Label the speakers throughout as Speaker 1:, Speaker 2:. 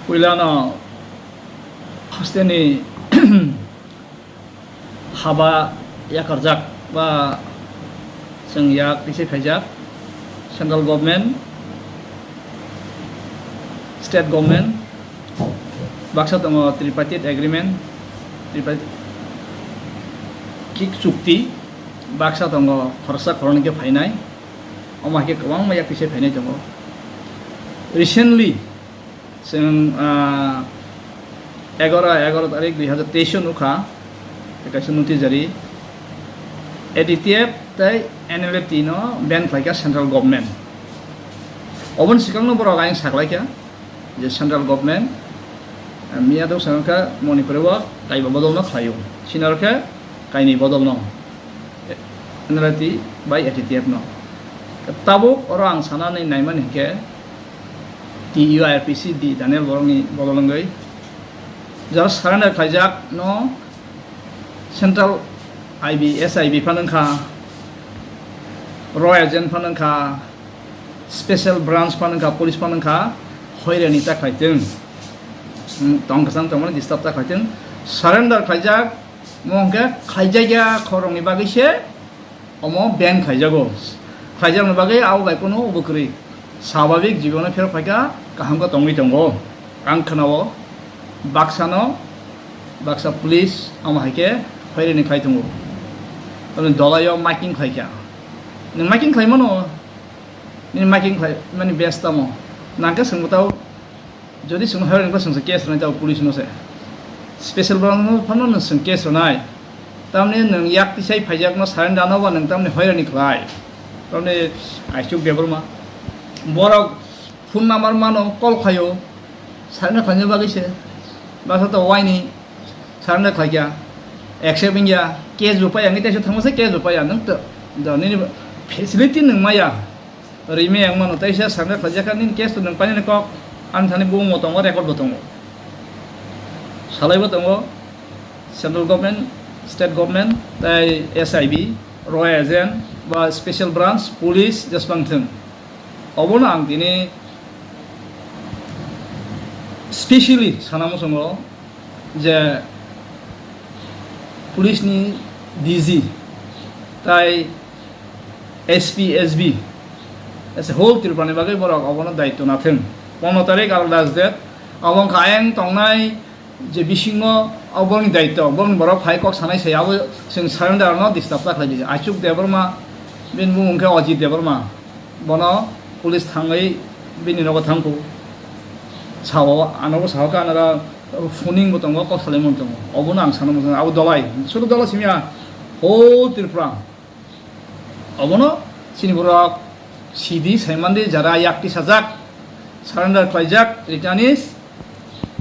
Speaker 1: Puilano hasteni haba yakarjak ba जों yak bisi phaijak central government state government baksa tongo tripartite agreement tripartite kik chukti baksa tongo khorsa khoroni ke phainai oma ke kwang ma yak bisi phainai tongo recently जों 11 तारिख 2023 नुखा एकासे notice जारी Attf tai Nlft no ban khaikha central government obon sikang no borok aing saklaikha je central government miya do sanka Manipur wa kai bodol no khlayo sinarkha kaini bodol no Nlft by Attf no tabuk orang sana ni naiman hike TURPC di Daniel Borokni bodolangai jar surrender khaijak no central IB SIB phanangkha raw agent phanangkha special branch phanangkha police phanangkha hoirani ta khaiteng tongkasang tongmani disturb ta khaiteng surrender khaijak mongke khaijaya khorongni bagise omo ban khaijago khaijak bagai au bai kono ubukri স্বাভাবিক জীবনে ফেরত ফাইকা কাহামকা তংগি তঙ্গো আং খানাও বাক্সানো Baksa police আমাহাইকে ফাইরেনি খাই তঙ্গো তবে দলায় miking খাইকা নों miking খাইমনো নি miking খাই মানে ব্যস্তমো নাকে সংগতাও যদি সং হাইরেনকো সংসে কেস নাই তাও পুলিশ নসে স্পেশাল ব্রাঞ্চ ফানো নों সং কেস নাই তামনে नों याक तिसाइ फाइजाकनो सारेन्डार नावा नों तामने हाइरानि खाय तामने आइचुक Debbarma Borok phone number mano call khayo sarna khanje bagise basa to waini sarna khaya accepting ya case rupai ang ite thangse case rupai nang to dani facility nang maya rime ang mano taisa sarna khaya kan nin case to nang pani ko an thani bu motong record botong salai botong central government state government tai SIB royal agent ba special branch police jasbang thing 어버나 앙디니 스페셜리 사나무성어 이제 পুলিশনি DG তাই SP SB এসে whole ত্রিপুরানি বাগै বরক অবনো দায়িত্ব নাথেন 15 তারিখ আর last date অবং কায়ং তংনাই যে বিসিংহ অবংনি দায়িত্ব অবং বরক ফাইকক সানাই সায়াবो जों surrender न disturb जाखायदि आइचुक Debbarma बिन बुंखे अजित देबरमा बनो police थांगै बिनि नगो थांगौ साव आनागो साव कानारा फुनिंग बतंगो कखलाइमन दङ अबनो आं सानो मोजां आउ दलाय सुरु दला सिमिया होल त्रिपुरा अबनो सिनिबरक सिदि साइमानदि जारा याक्ति साजाक सारेन्डार खाइजाक रिटार्निस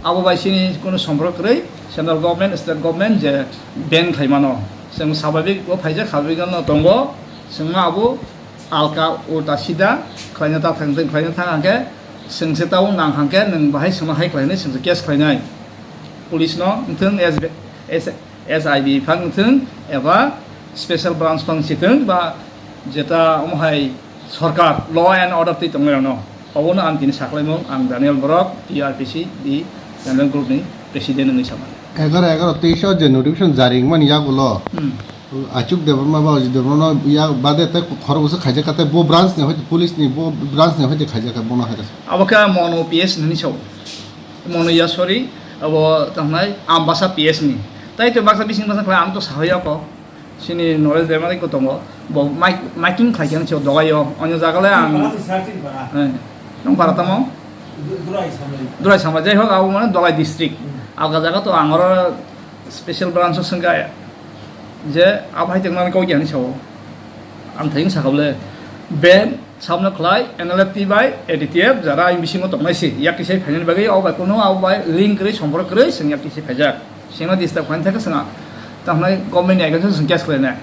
Speaker 1: आबो बाइसिनि कोनो सम्पर्करै सेन्ट्रेल गभर्नमेन्ट स्टेट गभर्नमेन्ट जे बेन खाइमानो जों स्वाभाविक ओ फाइजाक खाबिगानो दङ जों आबो alka ulta sida khlaina ta thangdeng khlaina thangangke sengse tau nanghangke nang bahai sama hai khlaina sengse case khlainai police no thung SIB phang thung eba special branch phang siteng ba jeta omhai sarkar law and order ti tongmero no obono ang tini saklaimong ang Daniel Borok TRPC di Daniel Group ni president ni sama
Speaker 2: 11-23 যে notification জারি মানে ইয়াগুলো আচুক দেবরমা বা Aussie Debbarma ইয়া বাদে তে খরবসে খাইজা কাতে বো branch নে হয়তো পুলিশ নি বো ব্রাঞ্চ নে হয়তো খাইজা কা বনা হাইরাস
Speaker 1: আবকা মনো PS নি সাও মনো ইয়া সরি আবো তাহনাই আমবাসা PS নি তাই তো বাক্সা বিসিং বাসা খাই আম তো সাহয়া ক সিনি নলেজ দেমানি কো তঙ্গ বো মাইকিং খাইখান ছো দগাইও অন্য জাগালে আং নং ভারতামো দুরাই সামলাই যাই হোক আবো মানে দগাই ডিস্ট্রিক্ট আলগা জায়গা তো আঙর স্পেশাল ব্রাঞ্চ সঙ্গে যে আবহাই তেংনানি কই জানি সাও আম থাইং সাকাবলে বেন সামনে খলাই Nlft বাই Attf যারা আই বিসিংও তংনাইসি ইয়াকটিসাই ফাইনাল বাগै আও বাই কোনো আও বাই লিংক করে সম্পর্ক করে जों ইয়াকটিসাই ফাইজাক সিংনা ডিস্টার্ব খান থাকে जोंहा তাহলে গভর্নমেন্ট এগেন্সট जों केस खालायनाय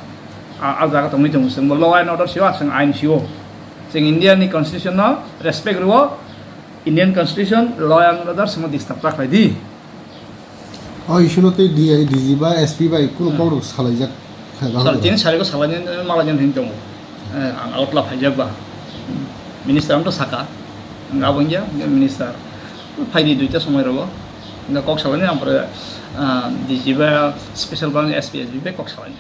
Speaker 1: आ जागा तंगै दं जों ल एन्ड अर्डर सिवा जों आइन सिओ जों इन्डियानि कन्स्टिट्यूशन न रेसपेक्ट रुओ Indian constitution law and order जों डिस्टार्ब खालायदि
Speaker 2: इशुनोते DG बा SP बा कुनु पाउडर सालायजाक
Speaker 1: सालथिं सारिखौ सालायनो मालायजों हिं दङ आं आउटला फाइजाकबा मिनिस्टार तो साका गाबोंगिया मिनिस्टार ফাইদি দুইটা সময় রব কক সালানি আমরা ডিজি বা স্পেশাল বাংলা এসপিএসবি কক সালানি